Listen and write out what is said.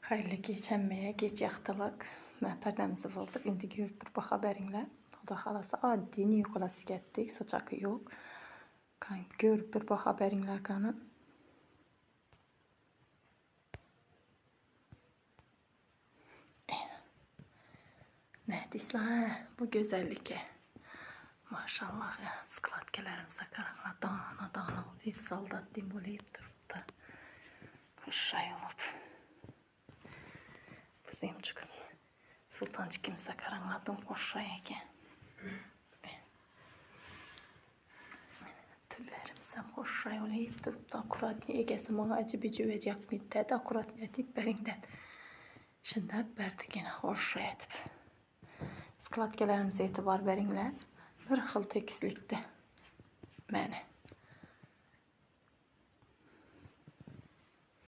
Hayırlı geçenmeye geç yaxtılıq. Mən pərdəmizi vurduk. İndi görüb bir baxa berinlər. O da xalası adi New Classic etdik. Saçakı yok. Görüb bir baxa berinlər qanın. Ne disler bu güzellik. Maşallah ya. Skladkelerimize karanla dana dana olayıp saldat dimbolayıp duruptu. Hoşay olup. Kızım çıkın. Sultancıkımıza karanladım hoşay eki. Tüllerimize hoşay olayıp duruptu. Akurat ne egesi bana acı bir cüvecek müddet. Akurat ne deyip berinden. Şimdi hep berdik yine hoşay etip. Skladkelerimize etibar verinler. Bir xil tekislikte. Məni.